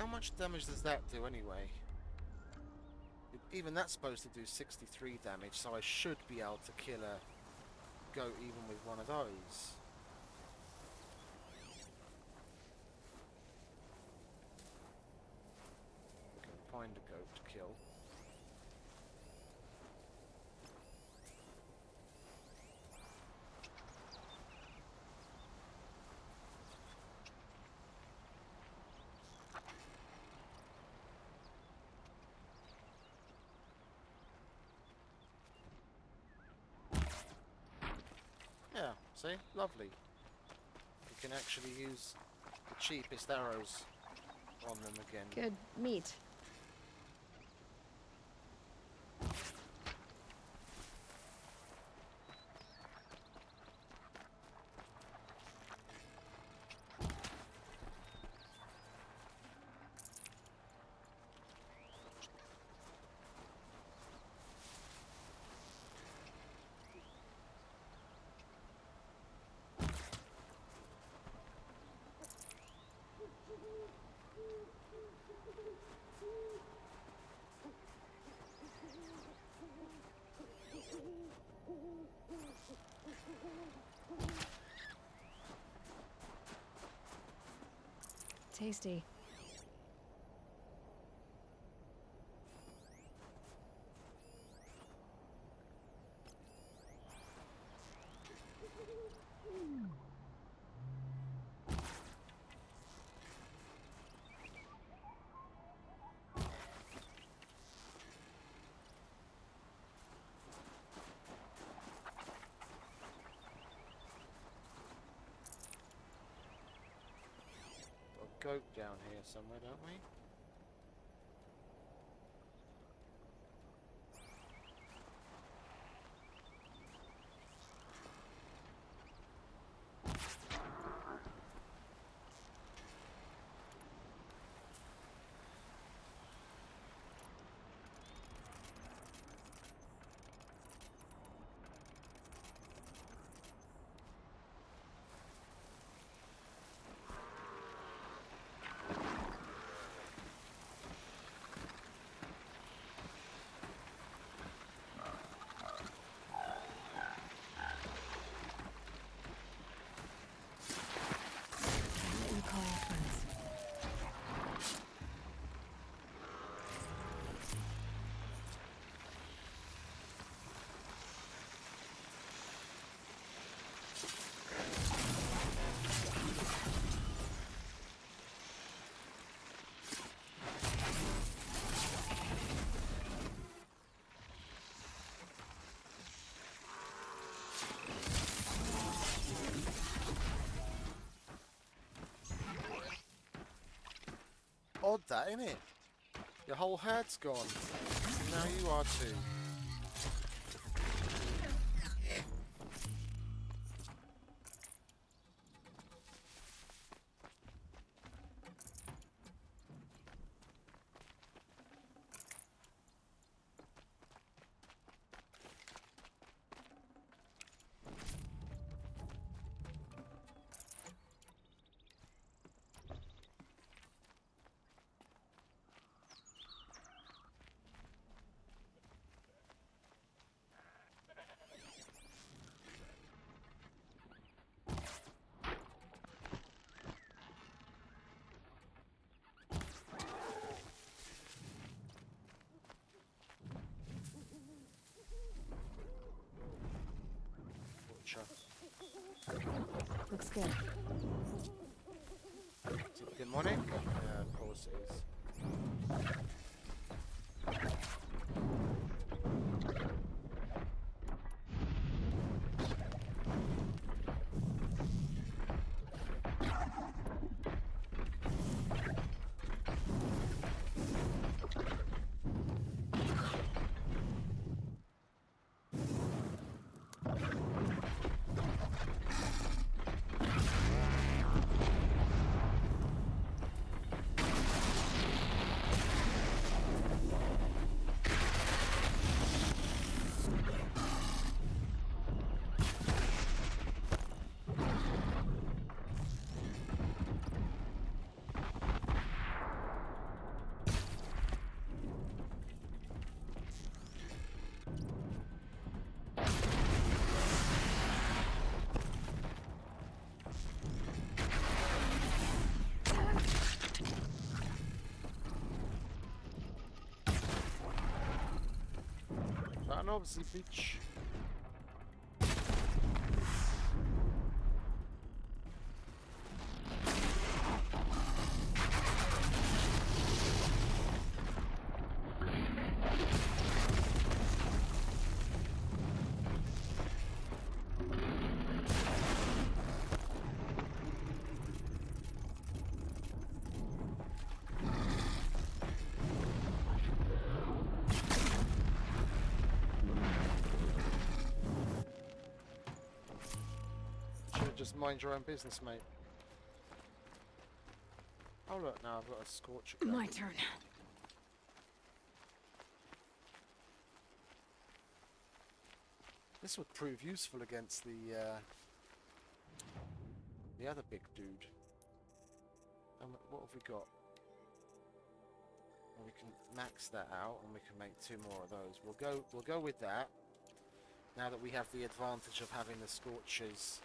how much damage does that do anyway? Even that's supposed to do 63 damage, so I should be able to kill a goat even with one of those. We can find a goat to kill. Yeah, see? Lovely. You can actually use the cheapest arrows on them again. Good meat. Tasty. Got a goat down here somewhere, don't we? What you call our friends. Odd that, isn't it? Your whole herd's gone. Now you are too. Butcher. Looks good. Is it demonic? Yeah, of course it is. Son of the bitch. Just mind your own business, mate. Oh look, now I've got a scorcher gun. My turn. This would prove useful against the other big dude. And what have we got? Well, we can max that out, and we can make 2 more of those. We'll go with that. Now that we have the advantage of having the Scorcher's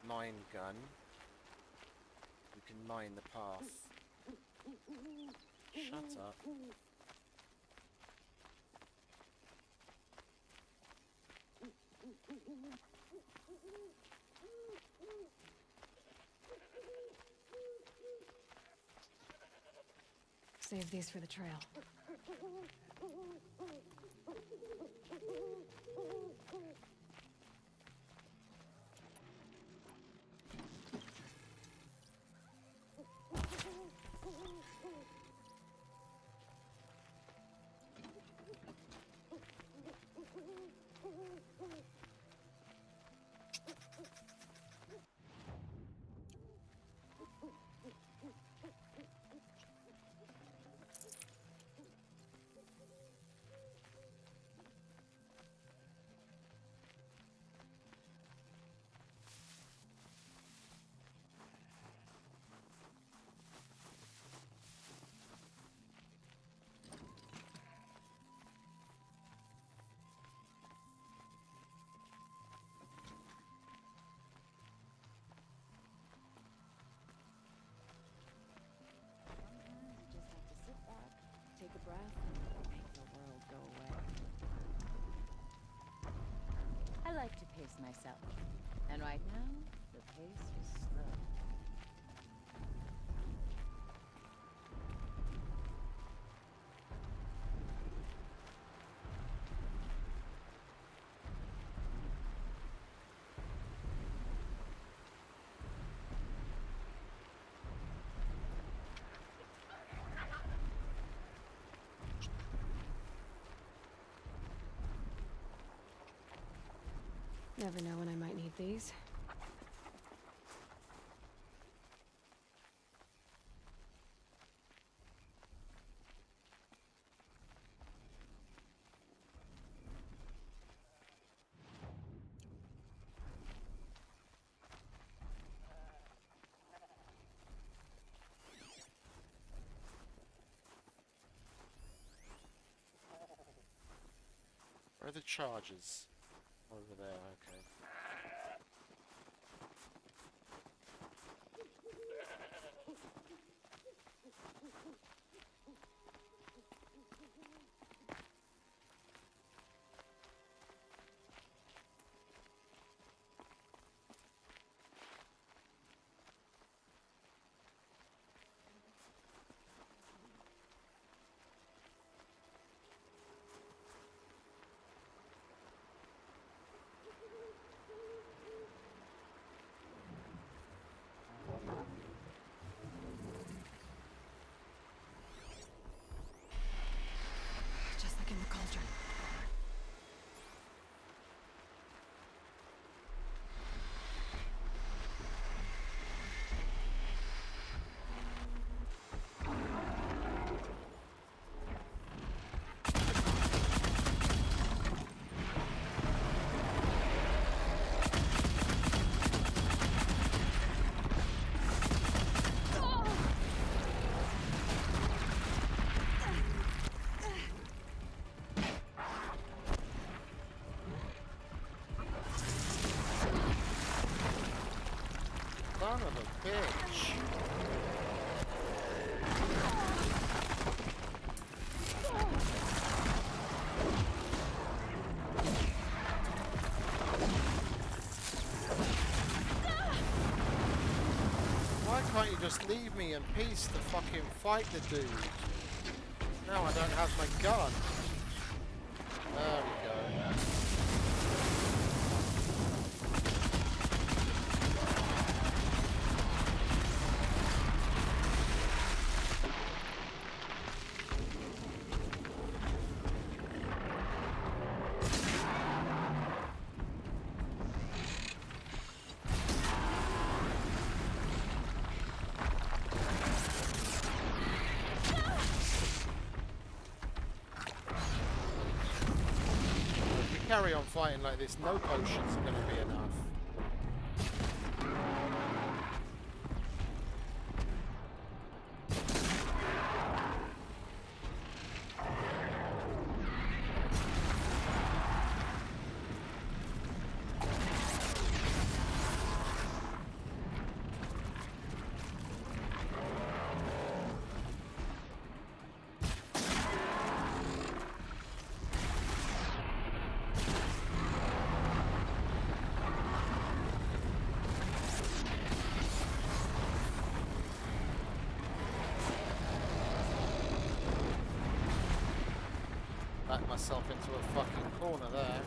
mine gun, we can mine the path. Shut up. Save these for the trail. Take a breath and make the world go away. I like to pace myself, and right now, the pace is slow. Never know when I might need these. Where are the charges? Over there, okay. Just like in the cauldron. Son of a bitch! just leave me in peace to fucking fight the dude? Now I don't have my gun. There we go. Carry on fighting like this, no potions are going to be enough. Back myself into a fucking corner there.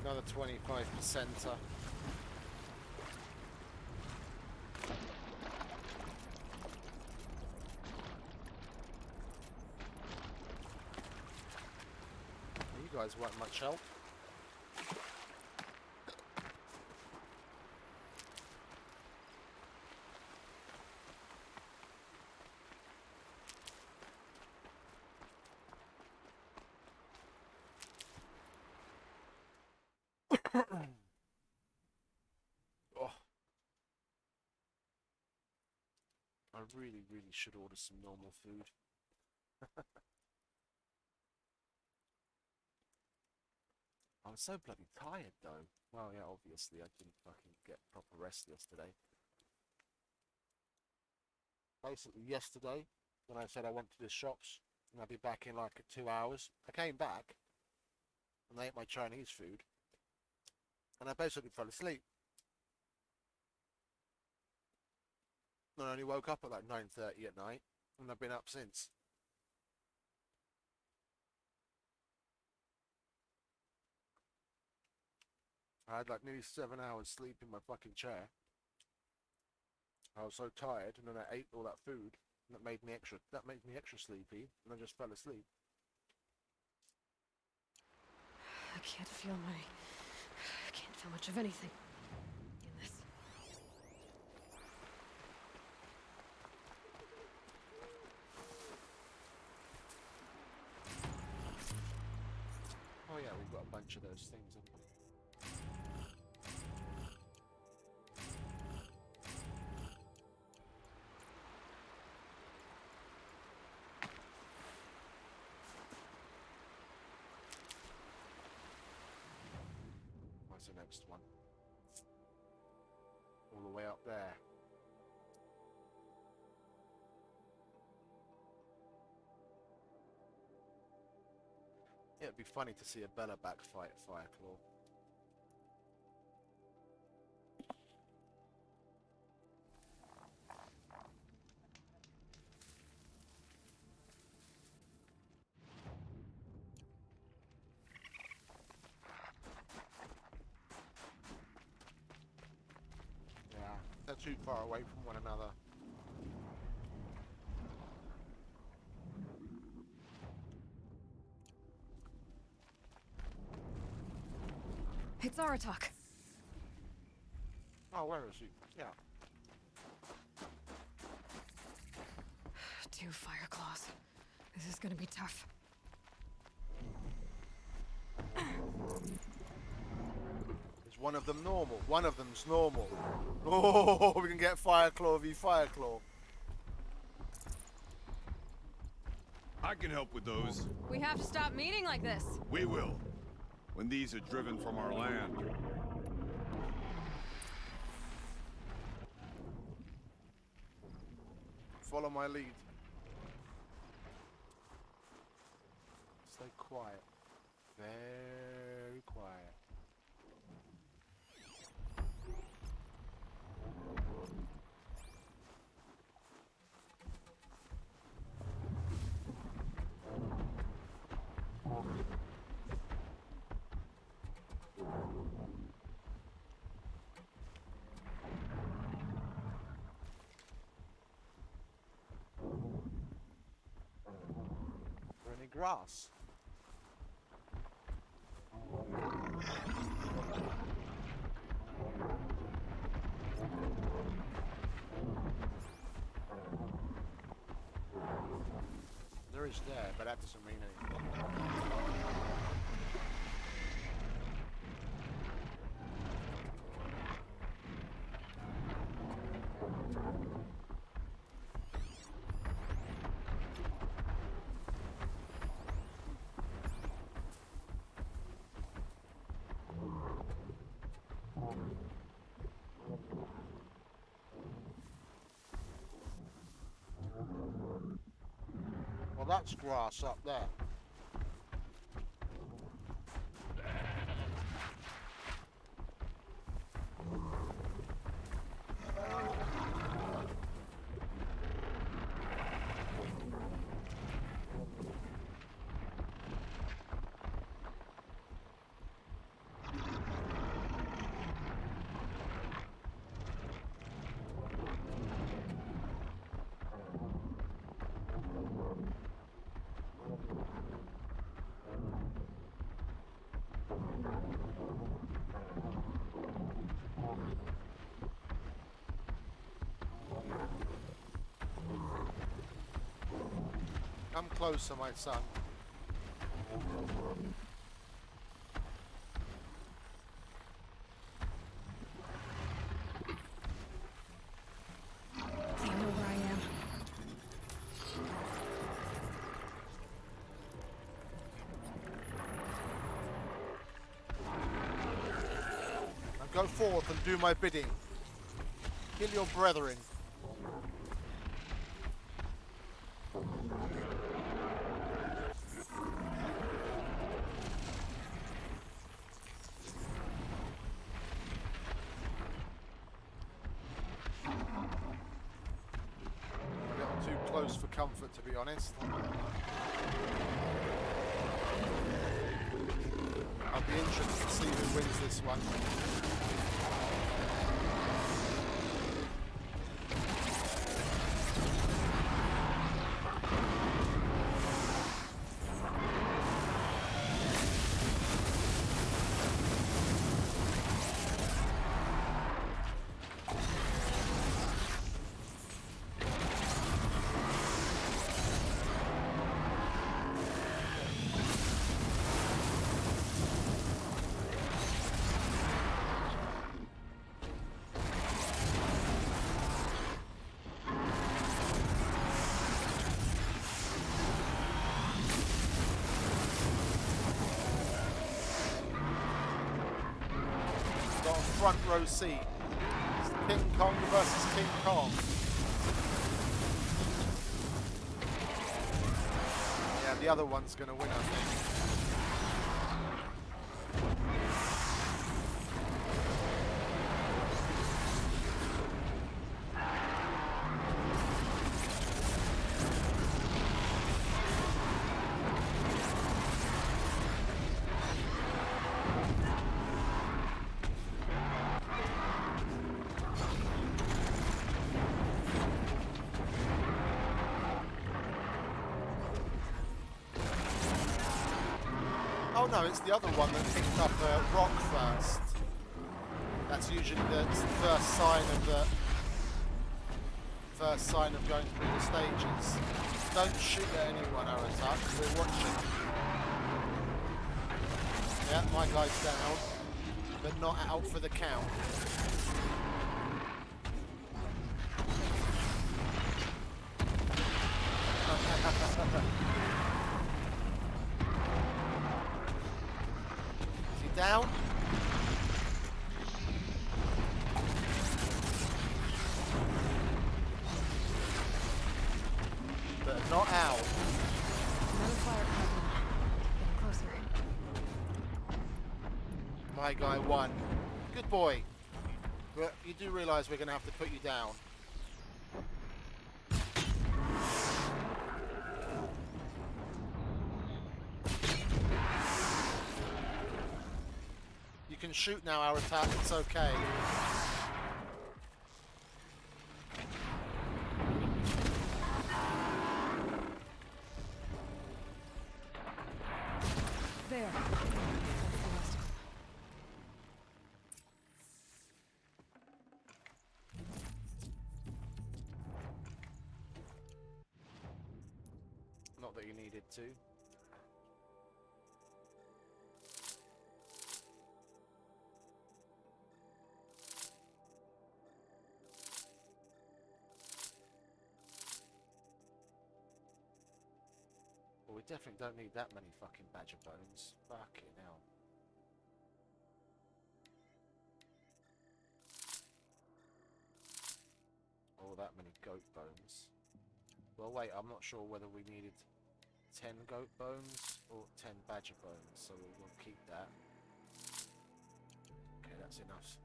Another 25%er. You guys weren't much help. Oh. I really should order some normal food. I was so bloody tired though. Well, yeah, obviously I didn't fucking get proper rest yesterday. Basically yesterday, when I said I went to the shops and I'd be back in like 2 hours, I came back and I ate my Chinese food and I basically fell asleep. And I only woke up at like 9:30 at night and I've been up since. I had like nearly 7 hours sleep in my fucking chair. I was so tired, and then I ate all that food, and that made me extra sleepy, and I just fell asleep. I so much of anything in this. Oh yeah, we've got a bunch of those things. Haven't we? Where's the next one? All the way up there. Yeah, it'd be funny to see a Bellaback fight Fireclaw. Yeah, they're too far away from one another. It's Aratak. Oh, where is he? Yeah. 2 fire claws. This is gonna be tough. Is one of them normal? One of them's normal. Oh, we can get Fireclaw v Fireclaw. I can help with those. We have to stop meeting like this. We will. When these are driven from our land. Follow my lead. Stay quiet. Very quiet. Any grass? There is there, but that doesn't mean anything. Well, that's grass up there. Come closer, my son. They know where I am. Now go forth and do my bidding. Kill your brethren. Too close for comfort, to be honest. I'll be interested to see who wins this one. front row seat. It's King Kong versus King Kong. Yeah, the other one's going to win, I think. Oh no, it's the other one that picked up rock first. That's usually the first sign of going through the stages. Don't shoot at anyone, Aratak. We're watching. Yeah, my guy's down, but not out for the count. Is he down? But not out. Another fire company. Getting closer. My guy won. Good boy. But you do realise we're going to have to put you down. You can shoot now, our attack. It's okay. There. That's the obstacle. Not that you needed to. Well, we definitely don't need that many fucking badger bones. Fucking hell. Or that many goat bones. Well, wait, I'm not sure whether we needed 10 goat bones or 10 badger bones, so we'll keep that. Okay, that's enough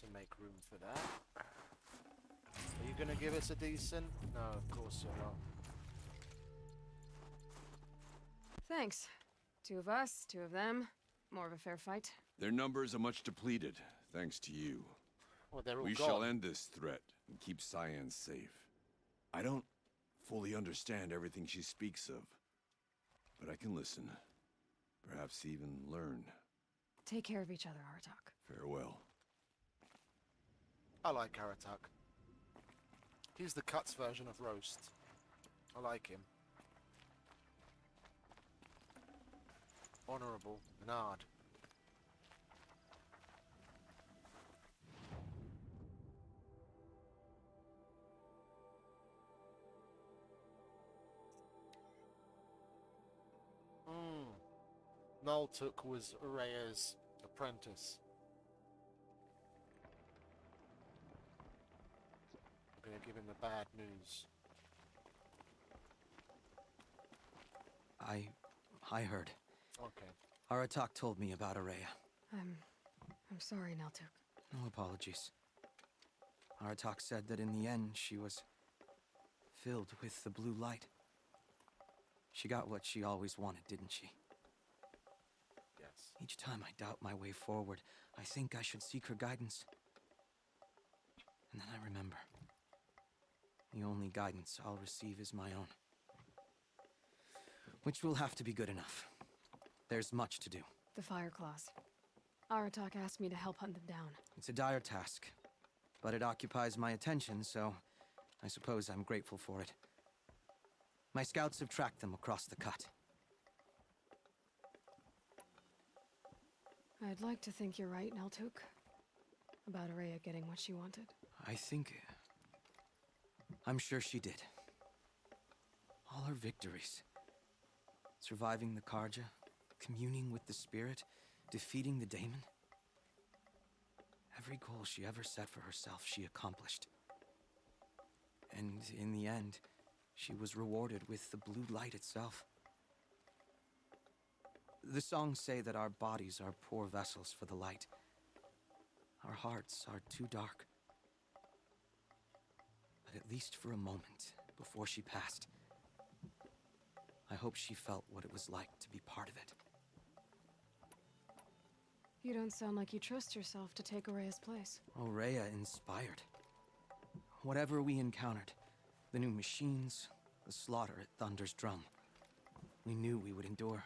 to make room for that. Are you going to give us a decent? No, of course you're not. Thanks. 2 of us, 2 of them. More of a fair fight. Their numbers are much depleted, thanks to you. Well, they're all We gone. shall end this threat and keep Cyan safe. I don't fully understand everything she speaks of, but I can listen. Perhaps even learn. Take care of each other, Aratak. Farewell. I like Aratak. He's the Cuts version of Roast. I like him. Honourable and hard. Naltuk was Araya's apprentice. I'm gonna give him the bad news. I heard. Okay. Aratak told me about Araya. I'm sorry, Naltuk. No apologies. Aratak said that in the end she was filled with the blue light. She got what she always wanted, didn't she? Yes. Each time I doubt my way forward, I think I should seek her guidance. And then I remember. The only guidance I'll receive is my own. Which will have to be good enough. There's much to do. The Fire Claws. Aratak asked me to help hunt them down. It's a dire task, but it occupies my attention, so I suppose I'm grateful for it. My scouts have tracked them across the cut. I'd like to think you're right, Naltuk. About Araya getting what she wanted. I'm sure she did. All her victories. Surviving the Karja, communing with the spirit, defeating the daemon. Every goal she ever set for herself, she accomplished. And in the end, she was rewarded with the blue light itself. The songs say that our bodies are poor vessels for the light. Our hearts are too dark. But at least for a moment, before she passed, I hope she felt what it was like to be part of it. You don't sound like you trust yourself to take Orea's place. Ourea inspired. Whatever we encountered, the new machines, the slaughter at Thunder's Drum, we knew we would endure.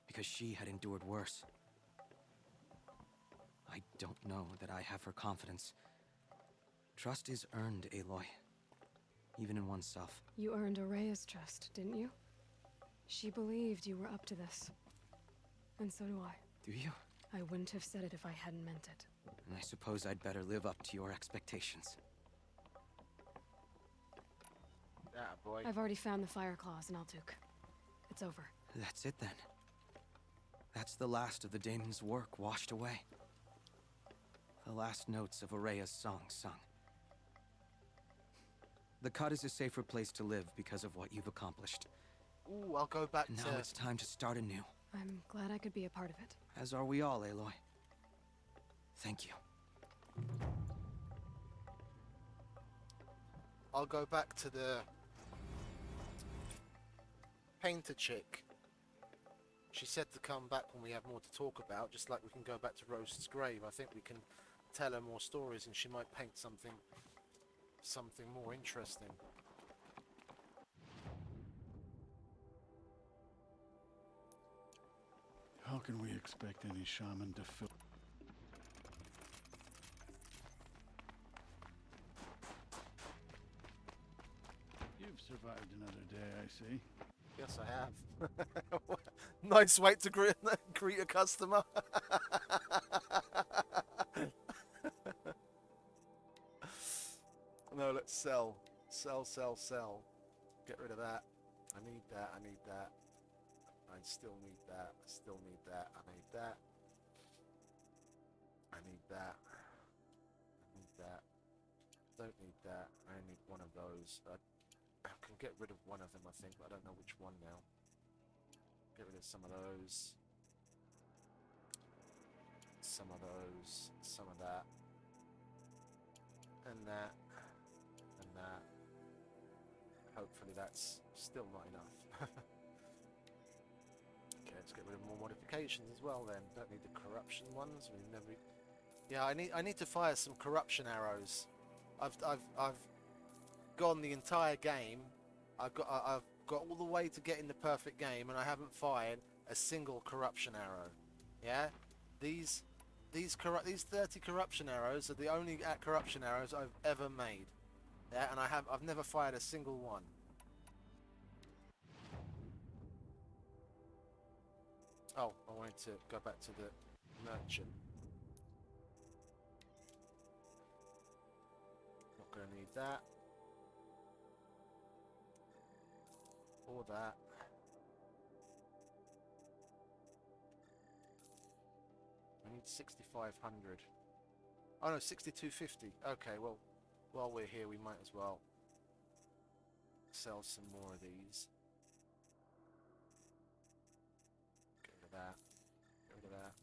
Because she had endured worse. I don't know that I have her confidence. Trust is earned, Aloy. Even in oneself. You earned Orea's trust, didn't you? She believed you were up to this. And so do I. Do you? I wouldn't have said it if I hadn't meant it. And I suppose I'd better live up to your expectations. Ah, boy. I've already found the fire claws in Altuk. It's over. That's it then. That's the last of the daemon's work washed away. The last notes of Ourea's song sung. The Cut is a safer place to live because of what you've accomplished. Ooh, I'll go back Now to... it's time to start anew. I'm glad I could be a part of it. As are we all, Aloy. Thank you. I'll go back to the painter chick. She said to come back when we have more to talk about, just like we can go back to Roast's grave. I think we can tell her more stories and she might paint something more interesting. How can we expect any shaman to fill? You've survived another day, I see. Yes, I have. Nice way to greet a customer. No, let's sell. Sell, sell, sell. Get rid of that. I need that, I need that. I still need that. I still need that. I need that. I need that. I need that. Don't need that. I only need one of those. I can get rid of one of them, I think, but I don't know which one now. Get rid of some of those. Some of those. Some of that. And that. And that. Hopefully that's still not enough. Okay, let's get rid of more modifications as well then. Don't need the corruption ones. We've never... Yeah, I need to fire some corruption arrows. I've gone the entire game. I've got all the way to getting the perfect game, and I haven't fired a single corruption arrow. Yeah, these 30 corruption arrows are the only corruption arrows I've ever made. Yeah, and I've never fired a single one. Oh, I wanted to go back to the merchant. Not gonna need that. Or that. I need 6,500. Oh no, 6,250. Okay, well, while we're here, we might as well sell some more of these. Get rid of that. Get rid of that.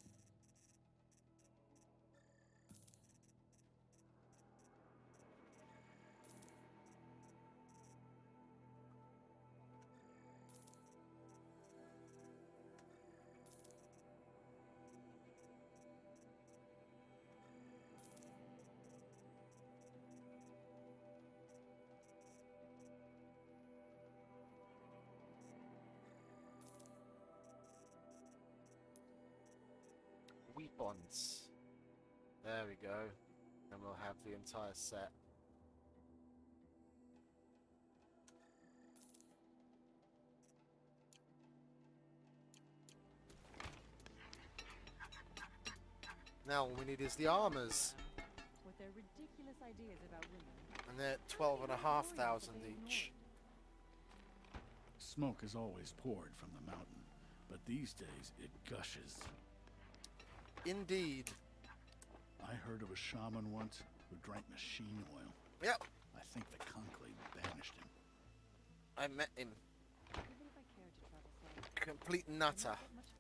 Weapons. There we go. And we'll have the entire set. Now all we need is the armors. With their ridiculous ideas about women. And they're 12,500 each. Smoke is always poured from the mountain, but these days it gushes. Indeed. I heard of a shaman once who drank machine oil. Yep, I think the conclave banished him. I met him. Even if I cared to travel south, Complete I nutter. don't get much.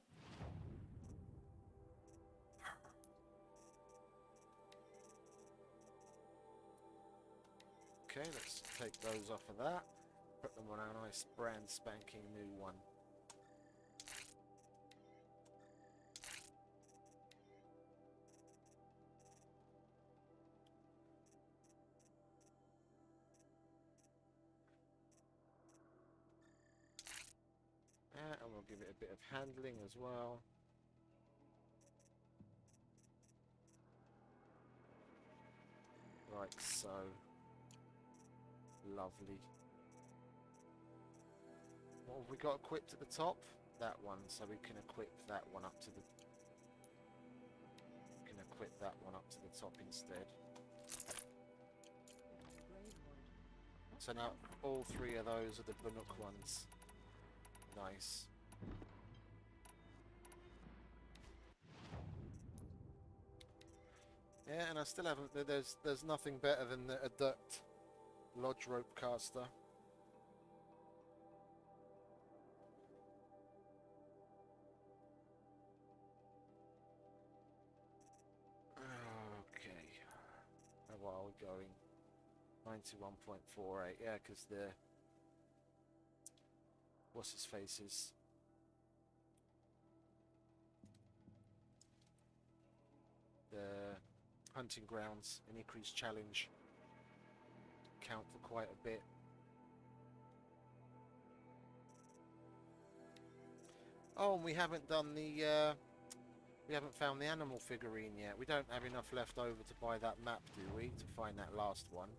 Okay, let's take those off of that. Put them on our nice brand spanking new one. And we'll give it a bit of handling as well. Like so. Lovely. What have we got equipped at the top? That one, so we can equip that one up to the... We can equip that one up to the top instead. So now all three of those are the Banuk ones. Nice. Yeah, and I still haven't... There's nothing better than the Adept Lodge Rope Caster. Okay. How are we going? 91.48. Yeah, because the... What's his faces? The hunting grounds and increased challenge count for quite a bit. Oh, and we haven't done the we haven't found the animal figurine yet. We don't have enough left over to buy that map, do we, to find that last one?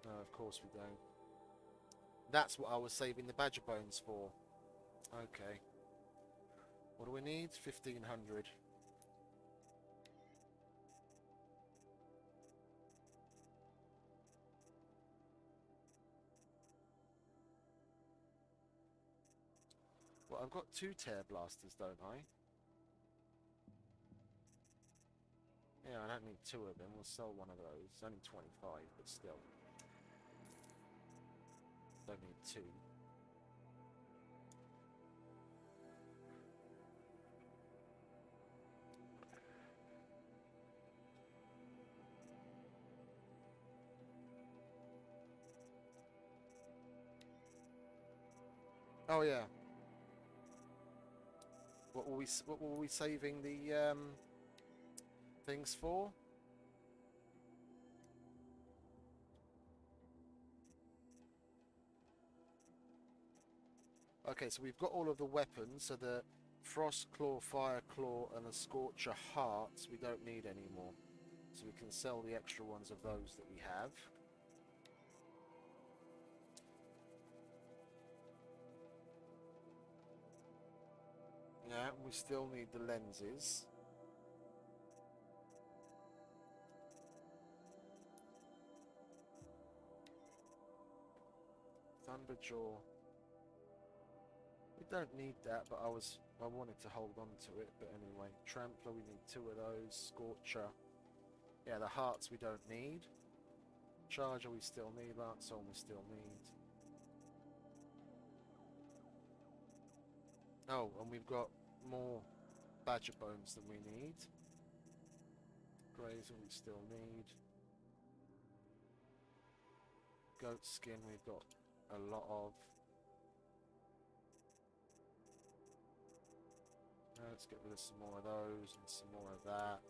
No, of course we don't. That's what I was saving the badger bones for. Okay. What do we need? 1,500. Well, I've got 2 tear blasters, don't I? Yeah, I don't need 2 of them. We'll sell one of those. It's only 25, but still. Don't need 2. Oh yeah. What were we saving the things for? Okay, so we've got all of the weapons, so the Frost Claw, Fire Claw, and the Scorcher Hearts we don't need anymore. So we can sell the extra ones of those that we have. Yeah, we still need the lenses. Thunderjaw. We don't need that, but I wanted to hold on to it. But anyway, Trampler, we need 2 of those. Scorcher. Yeah, the hearts we don't need. Charger we still need. Landstorm we still need. Oh, and we've got more badger bones than we need. Grazer we still need. Goat skin we've got a lot of. Let's get rid of some more of those and some more of that.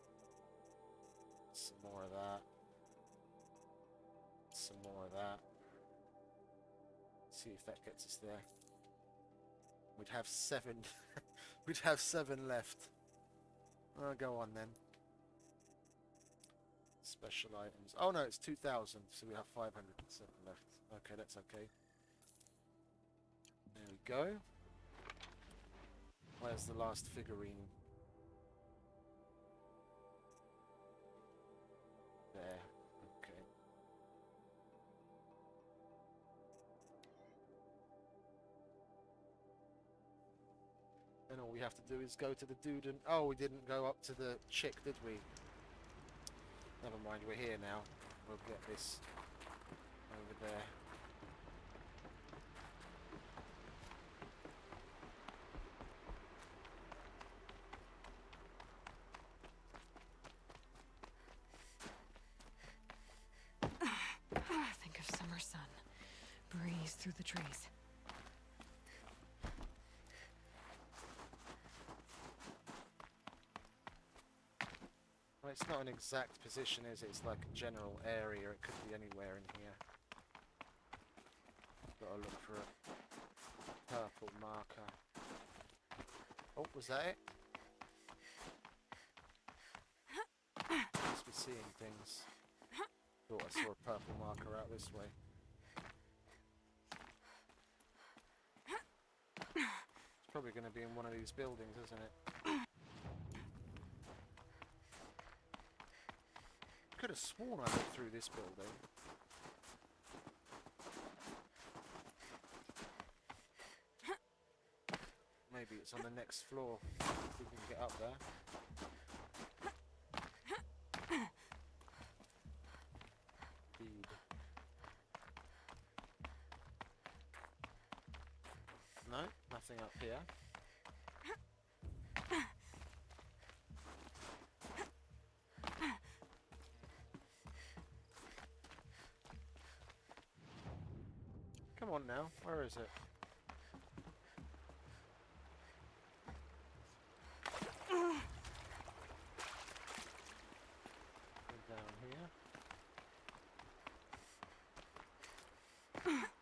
Some more of that. Some more of that. See if that gets us there. We'd have 7. We'd have 7 left. Go on then. Special items. Oh no, it's 2,000, so we have 507 left. Okay, that's okay. There we go. Where's the last figurine? There. Okay. Don't know All we have to do is go to the dude and... Oh, we didn't go up to the chick, did we? Never mind, we're here now. We'll get this over there. Think of summer sun. Breeze through the trees. Well, it's not an exact position, is it? It's like a general area. It could be anywhere in here. Gotta look for a purple marker. Oh, was that it? Must be seeing things. Thought I saw a purple marker out this way. It's probably going to be in one of these buildings, isn't it? Could have sworn I looked through this building. Maybe it's on the next floor. If we can get up there. Indeed. No, nothing up here. Come on now, where is it? Down here.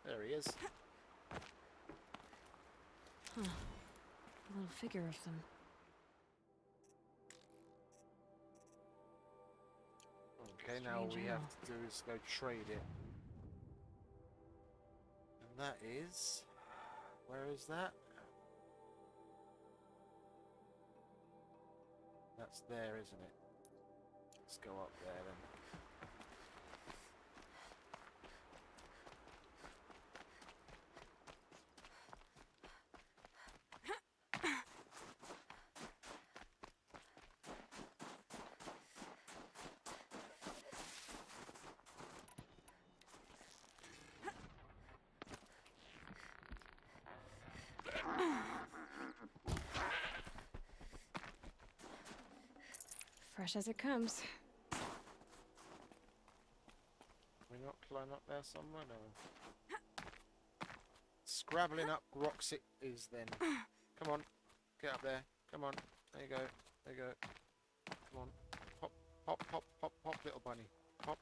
There he is. Huh. A little figure of them. Okay, now all we Strange have animal. to do is go trade it. And that is... Where is that? That's there, isn't it? Let's go up there then. Fresh as it comes. We not climb up there somewhere? No. Scrabbling up rocks it is then. Come on. Get up there. Come on. There you go. There you go. Come on. Hop, hop, hop, hop, hop, little bunny. Hop.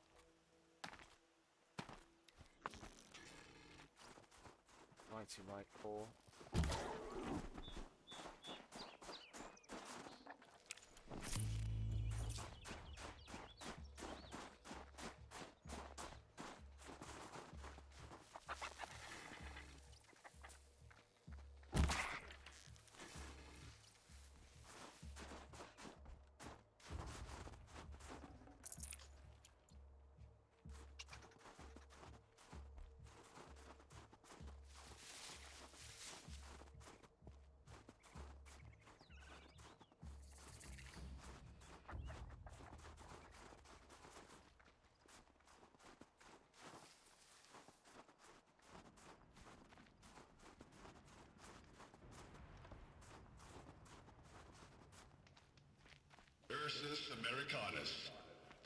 Mighty Mike 4. Ursus Americanus,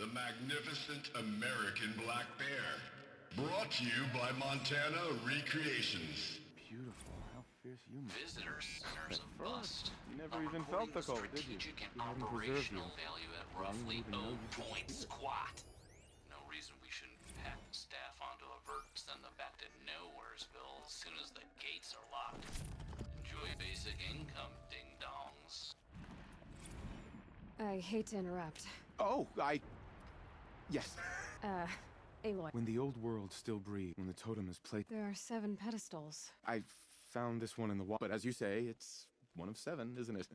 the magnificent American black bear. Brought to you by Montana Recreations. Beautiful. How fierce you must be. Visitors centers a bust. You never even felt the cold, did you? Strategic and You hadn't preserved operational you. value at I didn't roughly even know 0 you points disappeared. squat. No reason we shouldn't pack the staff onto a vert and send them back to Nowheresville as soon as the gates are locked. Enjoy basic income, ding-dongs. I hate to interrupt. Oh, yes. Aloy. When the old world still breathed, when the totem is placed, There are 7 pedestals. I found this one in the wall. But as you say, it's one of 7, isn't it?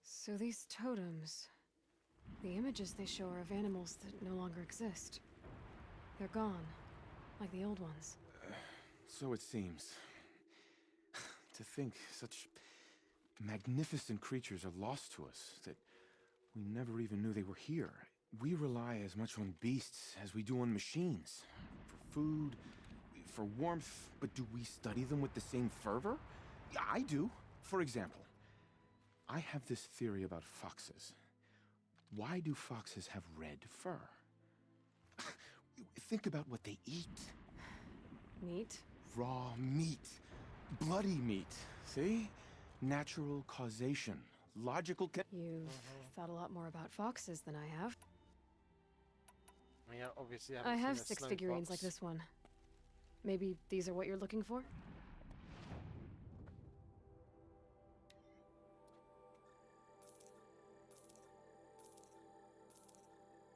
So these totems... The images they show are of animals that no longer exist. They're gone, like the old ones. So it seems. To think such magnificent creatures are lost to us, that we never even knew they were here. We rely as much on beasts as we do on machines. For food, for warmth, but do we study them with the same fervor? Yeah, I do. For example, I have this theory about foxes. Why do foxes have red fur? Think about what they eat. Meat? Raw meat. Bloody meat. See? Natural causation. Logical You've thought a lot more about foxes than I have. Yeah, obviously I have seen a 6 snow figurines fox. like this one. Maybe these are what you're looking for?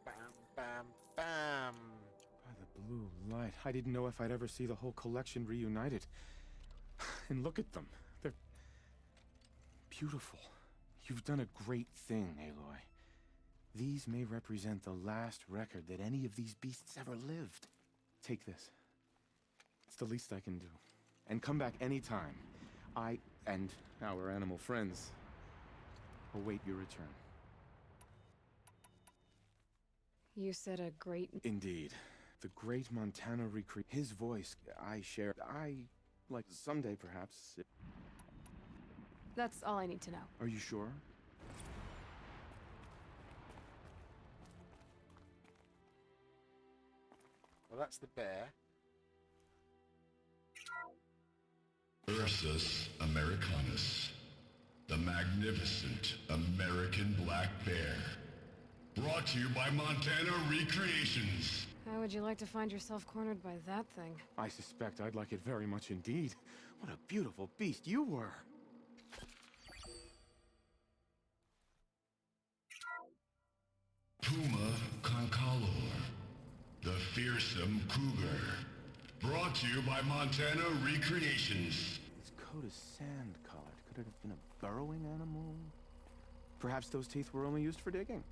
Bam, bam, bam. By the blue light, I didn't know if I'd ever see the whole collection reunited. And look at them. They're beautiful. You've done a great thing, Aloy. These may represent the last record that any of these beasts ever lived. Take this. It's the least I can do. And come back anytime. I and our animal friends await your return. You said a great... Indeed. The great Montana his voice I share. Like someday perhaps. That's all I need to know. Are you sure? Well, that's the bear. Ursus americanus, the magnificent American black bear. Brought to you by Montana Recreations. How would you like to find yourself cornered by that thing? I suspect I'd like it very much indeed. What a beautiful beast you were. Puma concalor, the fearsome cougar. Brought to you by Montana Recreations. Its coat is sand-colored. Could it have been a burrowing animal? Perhaps those teeth were only used for digging.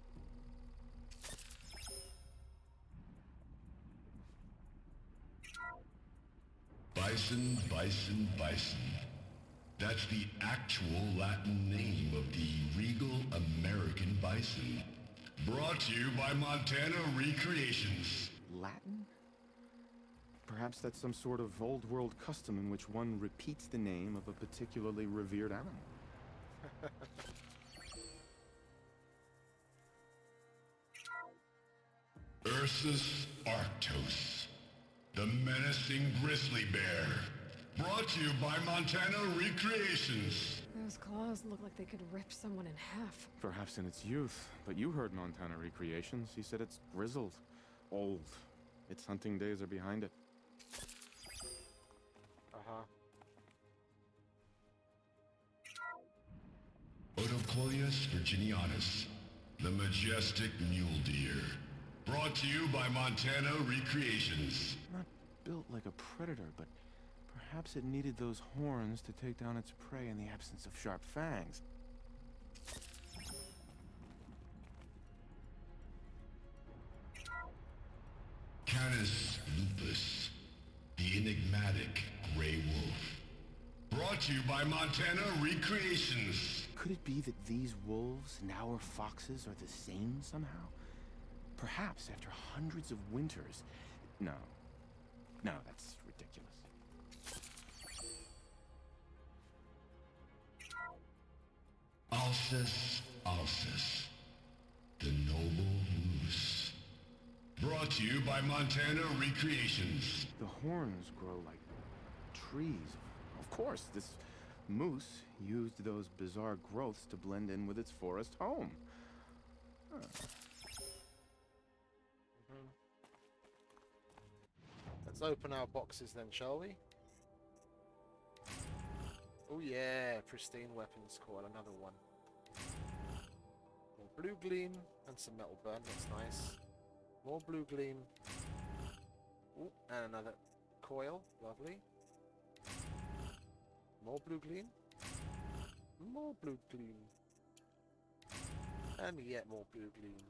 Bison, bison, bison. That's the actual Latin name of the regal American bison. Brought to you by Montana Recreations. Latin? Perhaps that's some sort of old world custom in which one repeats the name of a particularly revered animal. Ursus arctos, the menacing grizzly bear. Brought to you by Montana Recreations. Those claws look like they could rip someone in half. Perhaps in its youth, but you heard Montana Recreations. He said it's grizzled, old. Its hunting days are behind it. Uh-huh. Odocoius virginianus, the majestic mule deer. Brought to you by Montana Recreations. Not built like a predator, but perhaps it needed those horns to take down its prey in the absence of sharp fangs. Canis lupus, the enigmatic gray wolf. Brought to you by Montana Recreations. Could it be that these wolves and our foxes are the same somehow? Perhaps after hundreds of winters. No. No, that's ridiculous. Alcis alcis, the noble moose. Brought to you by Montana Recreations. The horns grow like trees. Of course, this moose used those bizarre growths to blend in with its forest home. Huh. Let's open our boxes then, shall we? Oh yeah, pristine weapons coil, another one. More blue gleam and some metal burn, that's nice. More blue gleam. Ooh, and another coil, lovely. More blue gleam. More blue gleam. And yet more blue gleam.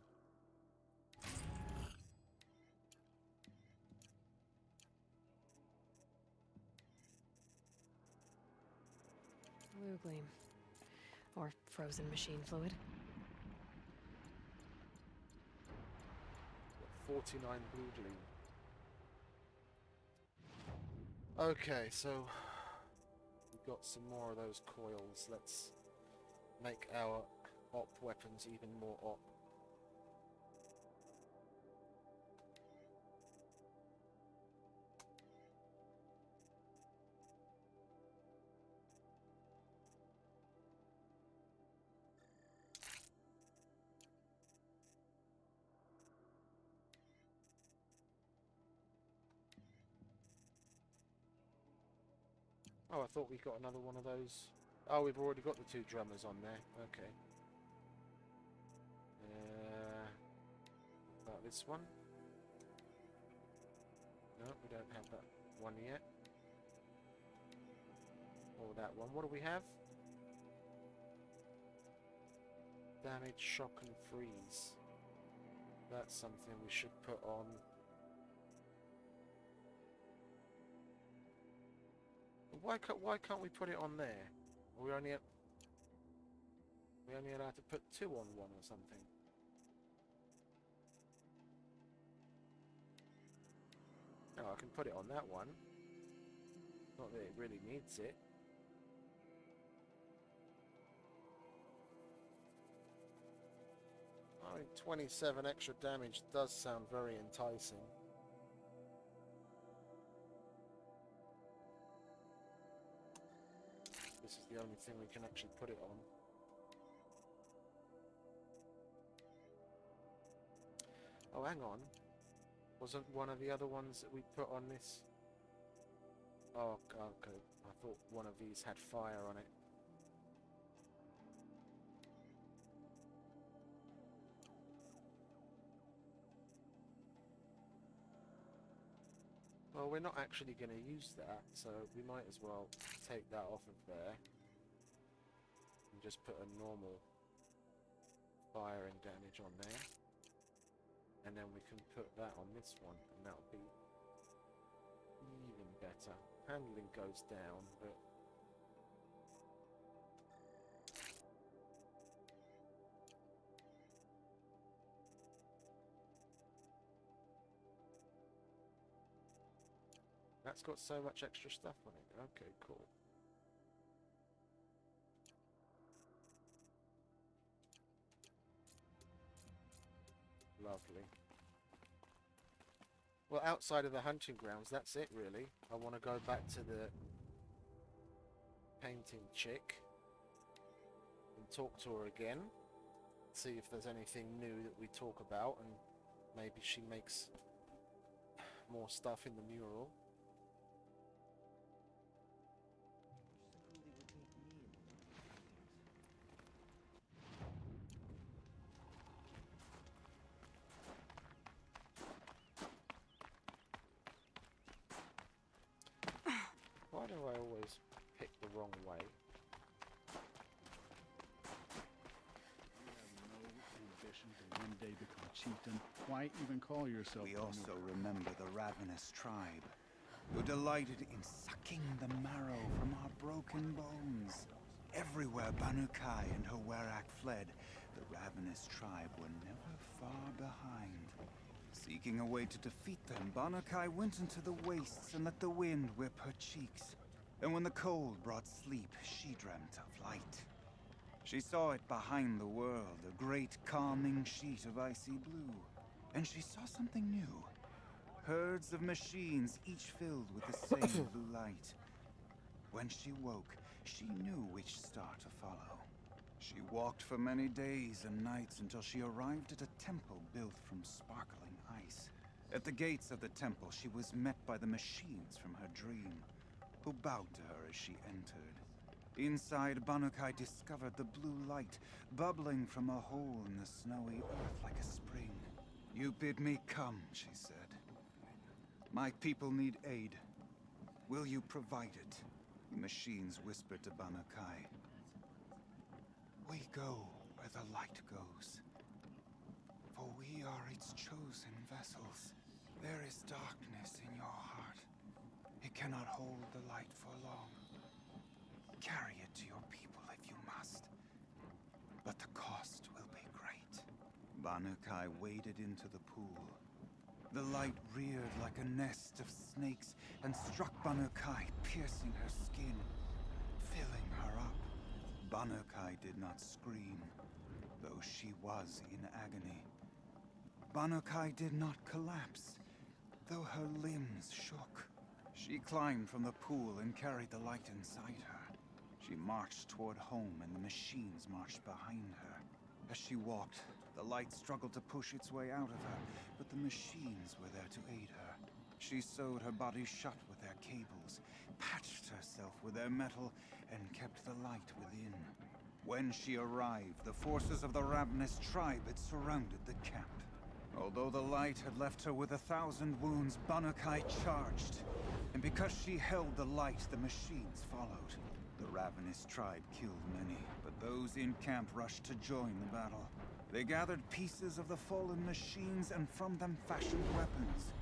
Blue gleam. Or frozen machine fluid. 49 blue gleam. Okay, so we've got some more of those coils. Let's make our op weapons even more op. Oh, I thought we got another one of those. Oh, we've already got the 2 drummers on there. Okay. About this one? No, we don't have that one yet. Or that one. What do we have? Damage, shock and freeze. That's something we should put on. Why can't we put it on there? Are we only allowed to put 2 on one or something? No, I can put it on that one. Not that it really needs it. I mean, 27 extra damage does sound very enticing. This is the only thing we can actually put it on. Oh, hang on. Wasn't one of the other ones that we put on this? Oh, okay. I thought one of these had fire on it. Well, we're not actually going to use that, so we might as well take that off of there and just put a normal firing damage on there, and then we can put that on this one, and that'll be even better. Handling goes down, but that's got so much extra stuff on it. Okay, cool. Lovely. Well, outside of the hunting grounds, that's it really. I want to go back to the painting chick and talk to her again. See if there's anything new that we talk about, and maybe she makes more stuff in the mural. Why do I always pick the wrong way? You have no ambition to one day become chieftain. Why even call yourself? We also remember the ravenous tribe, who delighted in sucking the marrow from our broken bones. Everywhere Banu Kai and her Werak fled, the ravenous tribe were never far behind. Seeking a way to defeat them, Banu Kai went into the wastes and let the wind whip her cheeks. And when the cold brought sleep, she dreamt of light. She saw it behind the world, a great calming sheet of icy blue. And she saw something new. Herds of machines, each filled with the same blue light. When she woke, she knew which star to follow. She walked for many days and nights until she arrived at a temple built from sparkling ice. At the gates of the temple, she was met by the machines from her dream, who bowed to her as she entered. Inside, Banu Kai discovered the blue light bubbling from a hole in the snowy earth like a spring. "You bid me come," she said. "My people need aid. Will you provide it?" The machines whispered to Banu Kai. "We go where the light goes, for we are its chosen vessels. There is darkness in your heart. It cannot hold the light for long. Carry it to your people if you must. But the cost will be great. Banukai waded into the pool. The light reared like a nest of snakes and struck Banukai, piercing her skin, filling her up. Banukai did not scream, though she was in agony. Banukai did not collapse, though her limbs shook. She climbed from the pool and carried the light inside her. She marched toward home, and the machines marched behind her. As she walked, the light struggled to push its way out of her, but the machines were there to aid her. She sewed her body shut with their cables, patched herself with their metal, and kept the light within. When she arrived, the forces of the Ravenous tribe had surrounded the camp. Although the light had left her with 1,000 wounds, Banukai charged. And because she held the light, the machines followed. The Ravenous tribe killed many, but those in camp rushed to join the battle. They gathered pieces of the fallen machines and from them fashioned weapons.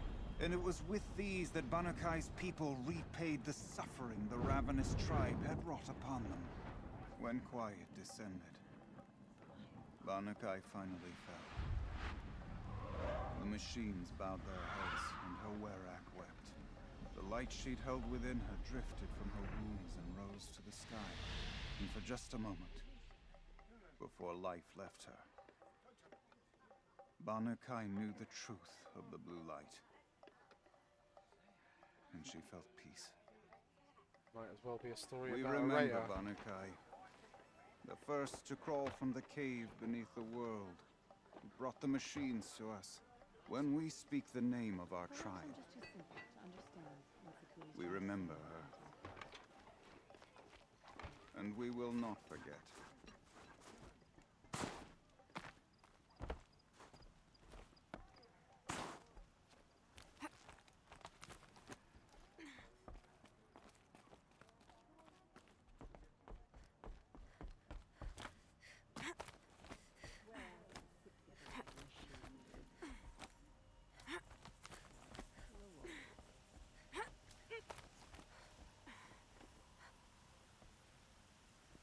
And it was with these that Banukai's people repaid the suffering the Ravenous tribe had wrought upon them. When quiet descended, Banukai finally fell. The machines bowed their heads, and her Werak wept. The light she'd held within her drifted from her wounds and rose to the sky, and for just a moment, before life left her, Banukai knew the truth of the blue light, and she felt peace. Might as well be a story We about remember Araya. Banukai, the first to crawl from the cave beneath the world, who brought the machines to us. When we speak the name of our tribe, we remember her. And we will not forget.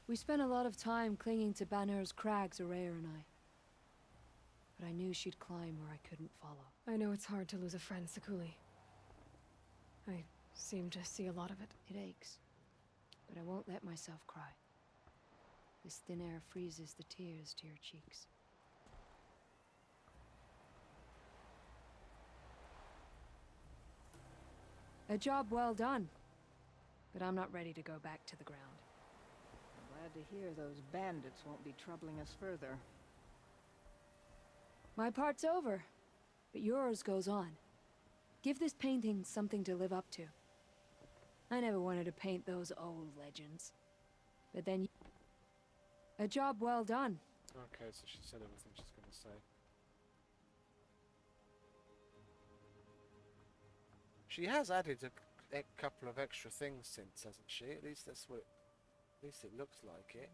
We spent a lot of time clinging to Banner's crags, Araya and I. But I knew she'd climb where I couldn't follow. I know it's hard to lose a friend, Sakuli. I seem to see a lot of it. It aches. But I won't let myself cry. This thin air freezes the tears to your cheeks. A job well done. But I'm not ready to go back to the ground. Glad to hear those bandits won't be troubling us further. My part's over, but yours goes on. Give this painting something to live up to. I never wanted to paint those old legends. But then a job well done. Okay, so she said everything she's going to say. She has added a couple of extra things since, hasn't she? At least that's what... At least it looks like it.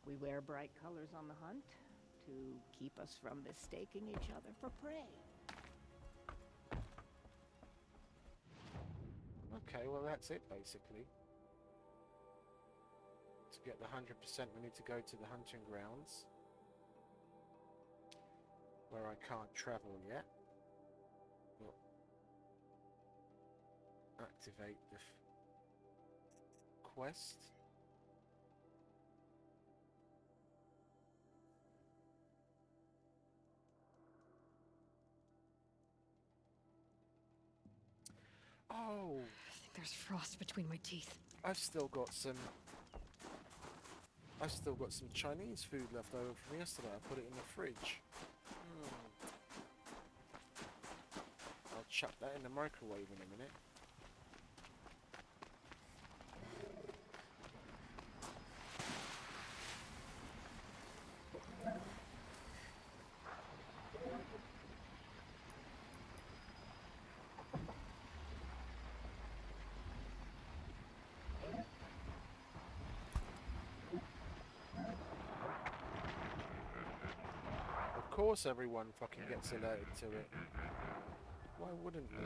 We wear bright colors on the hunt to keep us from mistaking each other for prey. Okay, well that's it basically. To get the 100% we need to go to the hunting grounds. Where I can't travel yet. We'll activate the quest. Oh! I think there's frost between my teeth. I've still got some Chinese food left over from yesterday. I put it in the fridge. I'll chuck that in the microwave in a minute. Of course everyone fucking gets alerted to it. Why wouldn't you?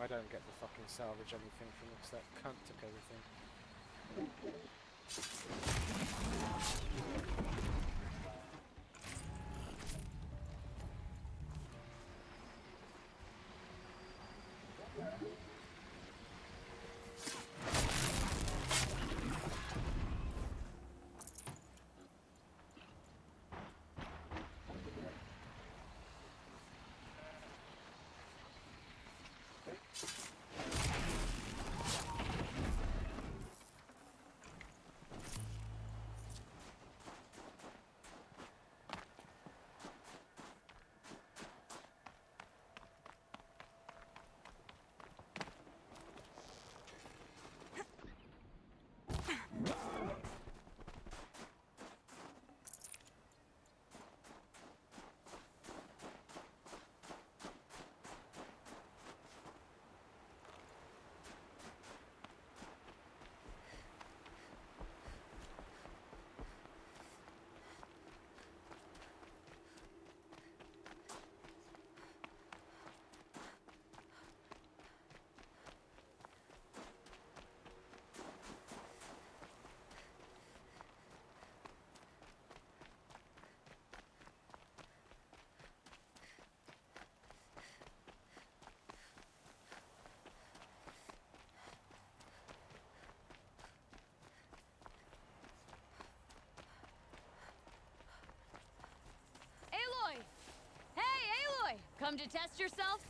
I don't get to fucking salvage anything from it 'cause that cunt took everything. Come to test yourself?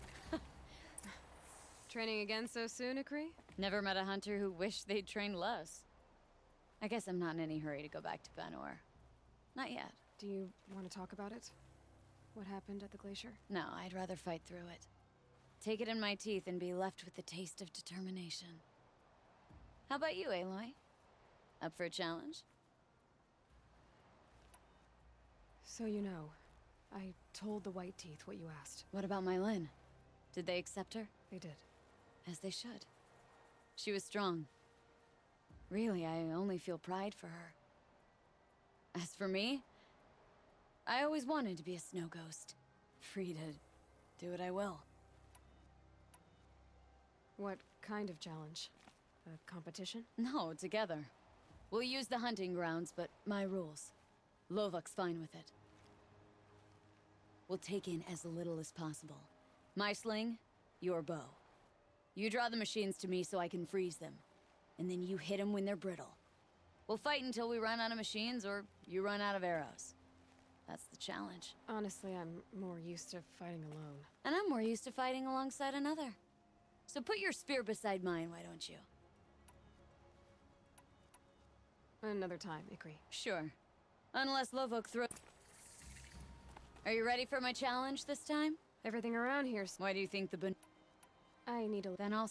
Training again so soon, Ikri? Never met a hunter who wished they'd trained less. I guess I'm not in any hurry to go back to Banor. Not yet. Do you want to talk about it? What happened at the glacier? No, I'd rather fight through it. Take it in my teeth and be left with the taste of determination. How about you, Aloy? Up for a challenge? So you know, I told the White Teeth what you asked. What about my Lynn? Did they accept her? They did. As they should. She was strong. Really, I only feel pride for her. As for me, I always wanted to be a snow ghost. Free to do what I will. What kind of challenge? A competition? No, together. We'll use the hunting grounds, but my rules. Lovok's fine with it. We'll take in as little as possible. My sling, your bow. You draw the machines to me so I can freeze them. And then you hit them when they're brittle. We'll fight until we run out of machines or you run out of arrows. That's the challenge. Honestly, I'm more used to fighting alone. And I'm more used to fighting alongside another. So put your spear beside mine, why don't you? Another time, Ikri. Sure. Unless Lovok throws... Are you ready for my challenge this time? Everything around here's... Why do you think the I need a... Then I'll...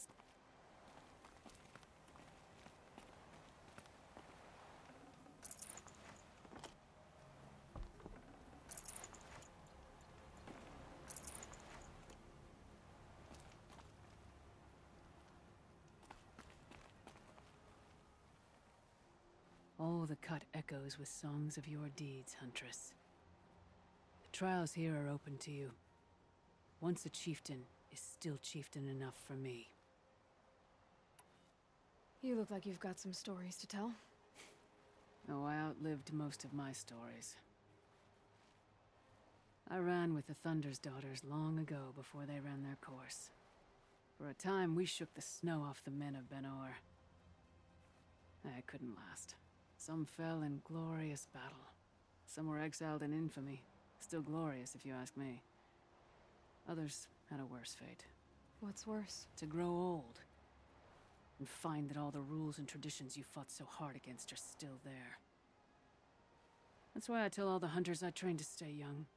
All the cut echoes with songs of your deeds, Huntress. The trials here are open to you. Once a chieftain is still chieftain enough for me. You look like you've got some stories to tell. Oh, I outlived most of my stories. I ran with the Thunder's daughters long ago before they ran their course. For a time, we shook the snow off the men of Ben-Or. I couldn't last. Some fell in glorious battle. Some were exiled in infamy. Still glorious, if you ask me. Others had a worse fate. What's worse? To grow old. And find that all the rules and traditions you fought so hard against are still there. That's why I tell all the hunters I train to stay young.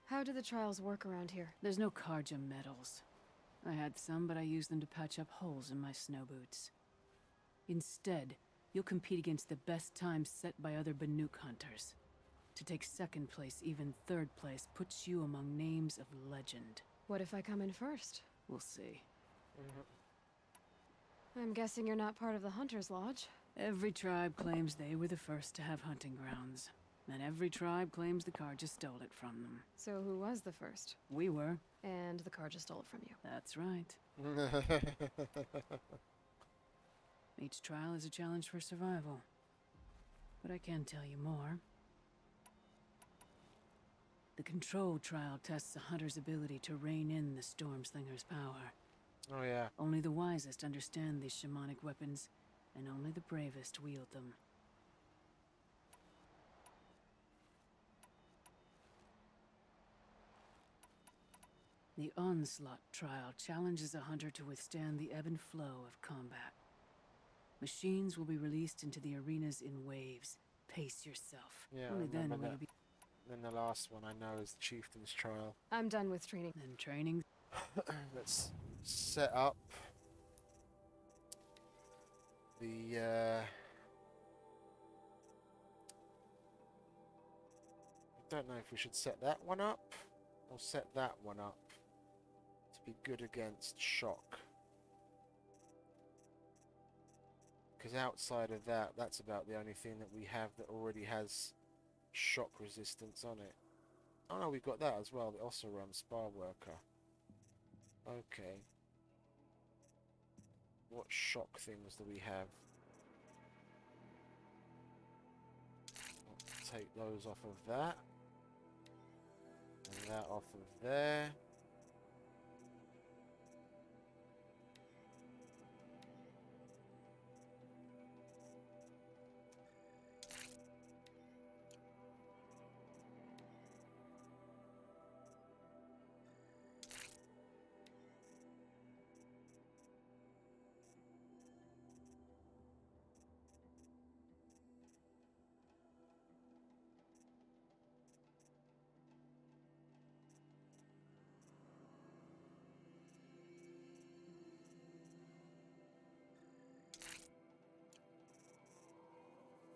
How do the trials work around here? There's no Carja medals. I had some, but I used them to patch up holes in my snow boots. Instead, you'll compete against the best times set by other Banuk hunters. To take second place, even third place, puts you among names of legend. What if I come in first? We'll see. I'm guessing you're not part of the Hunter's Lodge. Every tribe claims they were the first to have hunting grounds. And every tribe claims the Carja stole it from them. So who was the first? We were. And the Carja stole it from you. That's right. Each trial is a challenge for survival. But I can tell you more. The Control trial tests a hunter's ability to rein in the Stormslinger's power. Oh yeah. Only the wisest understand these shamanic weapons, and only the bravest wield them. The Onslaught trial challenges a hunter to withstand the ebb and flow of combat. Machines will be released into the arenas in waves. Pace yourself. Yeah, Only I then remember will that. you be... Then the last one I know is the Chieftain's Trial. I'm done with training. Then training... Let's set up the I don't know if we should set that one up or set that one up to be good against shock. Because outside of that, that's about the only thing that we have that already has shock resistance on it. Oh no, we've got that as well, the Oseram Spar Worker. Okay. What shock things do we have? Let's take those off of that. And that off of there.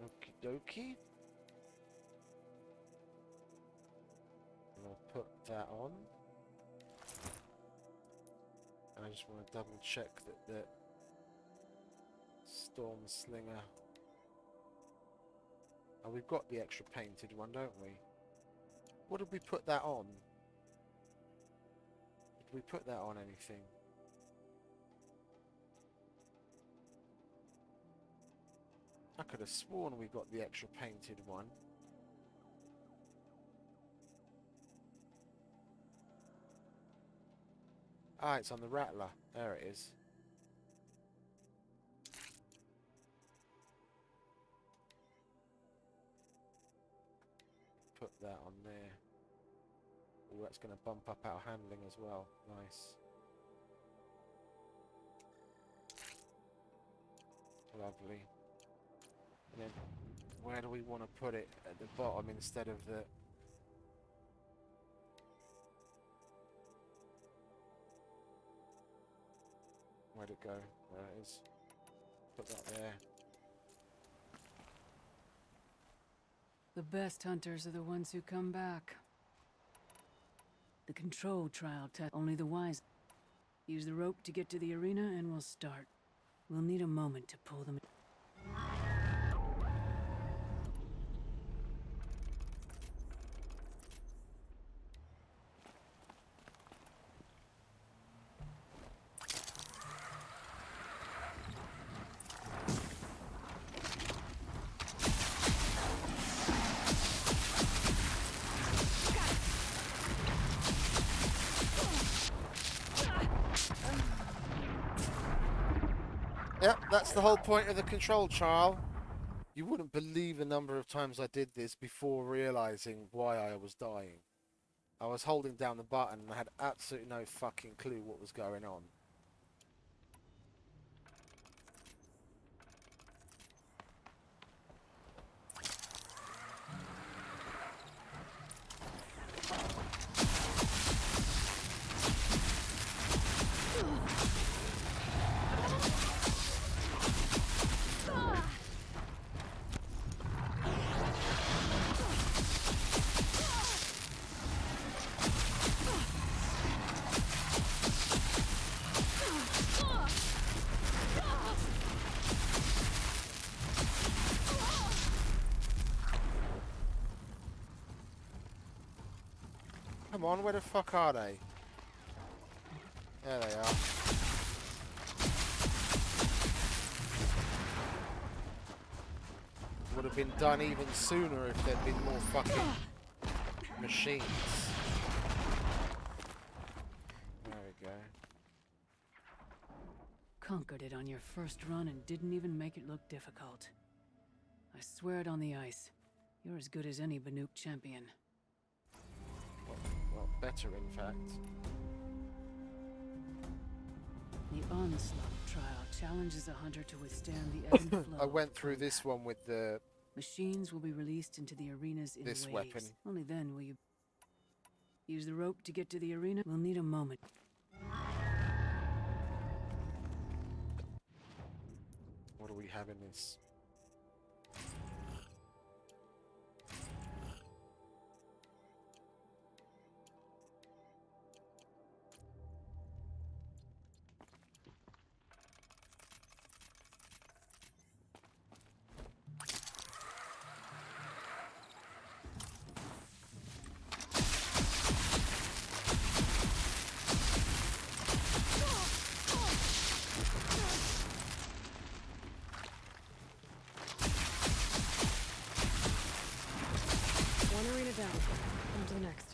Okie dokie. And I'll put that on. And I just want to double check that the Storm Slinger. Oh, we've got the extra painted one, don't we? What did we put that on? Did we put that on anything? I could have sworn we got the extra painted one. Ah, it's on the Rattler. There it is. Put that on there. Oh, that's going to bump up our handling as well. Nice. Lovely. And then, where do we want to put it? At the bottom instead of the... Where'd it go? There it is. Put that there. The best hunters are the ones who come back. The Control trial test only the wise. Use the rope to get to the arena and we'll start. We'll need a moment to pull them in. Yep, that's the whole point of the control trial. You wouldn't believe the number of times I did this before realizing why I was dying. I was holding down the button and I had absolutely no fucking clue what was going on. Come on, where the fuck are they? There they are. Would have been done even sooner if there'd been more fucking machines. There we go. Conquered it on your first run and didn't even make it look difficult. I swear it on the ice. You're as good as any Banuk champion. Well, better in fact. The Onslaught trial challenges a hunter to withstand the ebb and flow. I went through this one with the... Machines will be released into the arenas in this waves. weapon. Only then will you use the rope to get to the arena. We'll need a moment. What do we have in this? One arena down. On to the next.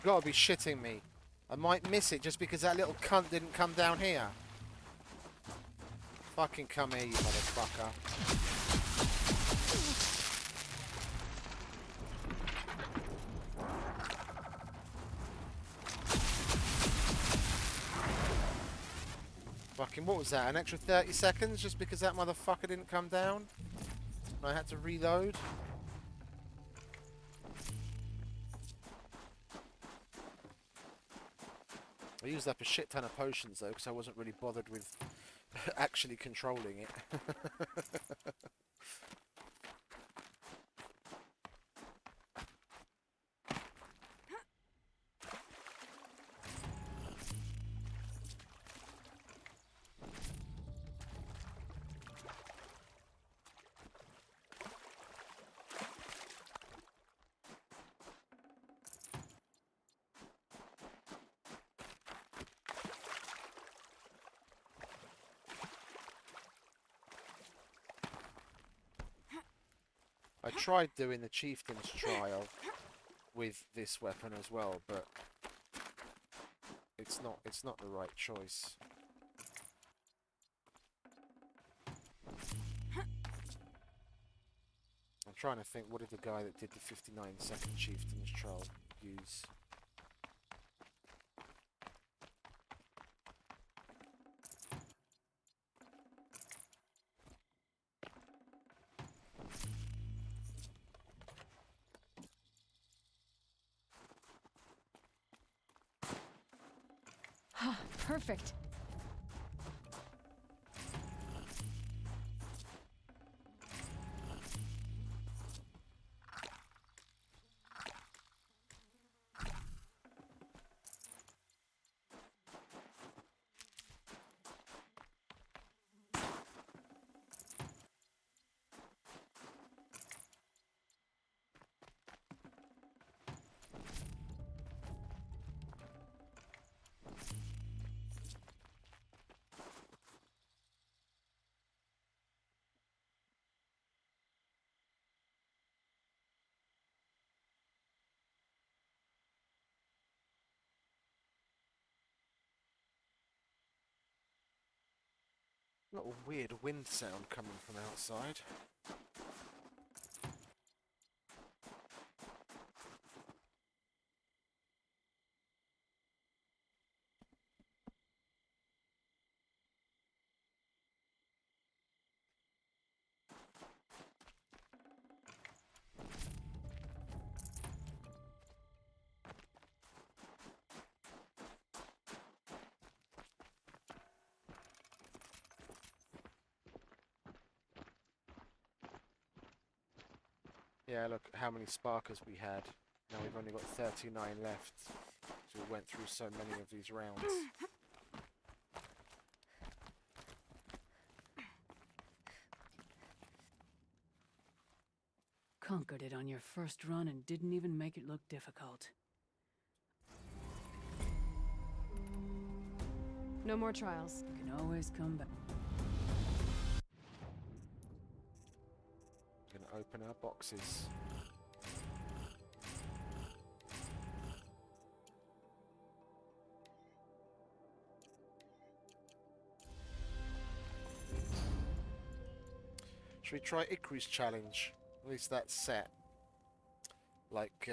Gotta be shitting me. I might miss it just because that little cunt didn't come down here. Fucking come here, you motherfucker. Fucking, what was that? An extra 30 seconds just because that motherfucker didn't come down? And I had to reload? I used up a shit ton of potions though, because I wasn't really bothered with actually controlling it. I tried doing the Chieftain's trial with this weapon as well, but it's not the right choice. I'm trying to think, what did the guy that did the 59-second Chieftain's trial use? Perfect. Little weird wind sound coming from outside. Yeah, look how many sparkers we had. Now we've only got 39 left. So we went through so many of these rounds. Conquered it on your first run and didn't even make it look difficult. No more trials. You can always come back. Gonna open our boxes. Should we try Ikri's challenge? At least that's set. Like,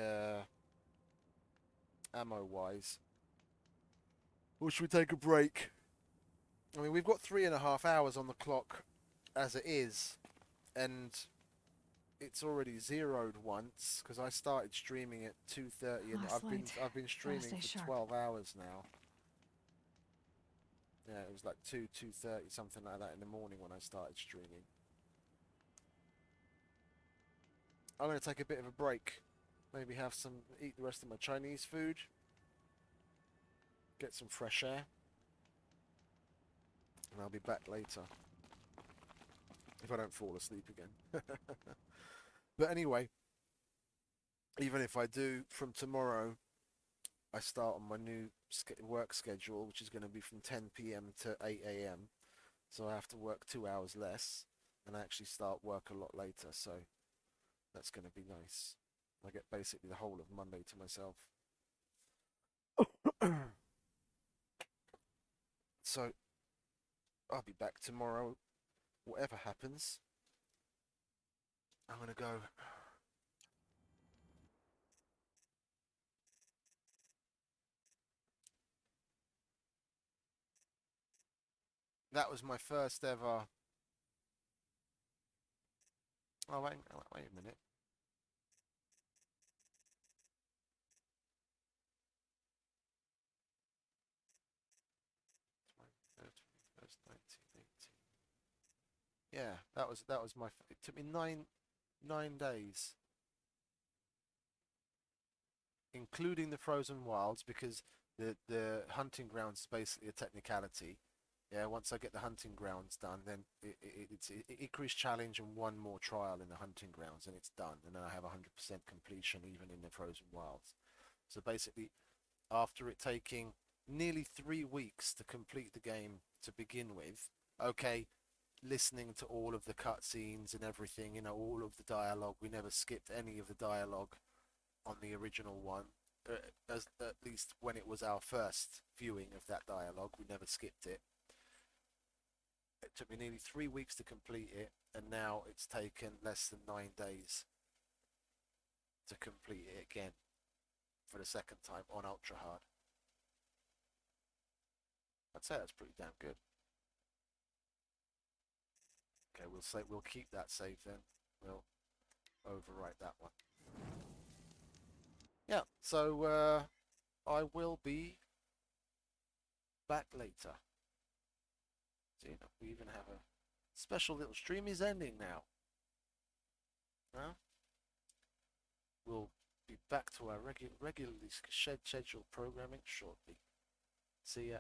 ammo-wise. Or should we take a break? I mean, we've got 3.5 hours on the clock as it is. And it's already zeroed once, because I started streaming at 2:30 and I've been streaming for 12 hours now. Yeah, it was like 2:30, something like that in the morning when I started streaming. I'm going to take a bit of a break. Maybe eat the rest of my Chinese food. Get some fresh air. And I'll be back later. If I don't fall asleep again. But anyway, even if I do, from tomorrow, I start on my new work schedule, which is going to be from 10 PM to 8 AM. So I have to work 2 hours less, and I actually start work a lot later, so that's going to be nice. I get basically the whole of Monday to myself. So, I'll be back tomorrow, whatever happens. I'm going to go that was my first ever. Oh wait a minute. First 1918. Yeah, that was my. It took me nine days, including the frozen wilds, because the hunting grounds is basically a technicality. Yeah, once I get the hunting grounds done, then it's Ikari's challenge and one more trial in the hunting grounds, and it's done. And then I have 100% completion even in the frozen wilds. So basically, after it taking nearly 3 weeks to complete the game to begin with, okay, listening to all of the cutscenes and everything, you know, all of the dialogue. We never skipped any of the dialogue on the original one, at least when it was our first viewing of that dialogue. We never skipped it. It took me nearly 3 weeks to complete it, and now it's taken less than 9 days to complete it again for the second time on ultra hard. I'd say that's pretty damn good. Okay, we'll keep that save then. We'll overwrite that one. Yeah, so I will be back later. See, we even have a special little stream is ending now. Well, we'll be back to our regularly scheduled programming shortly. See ya.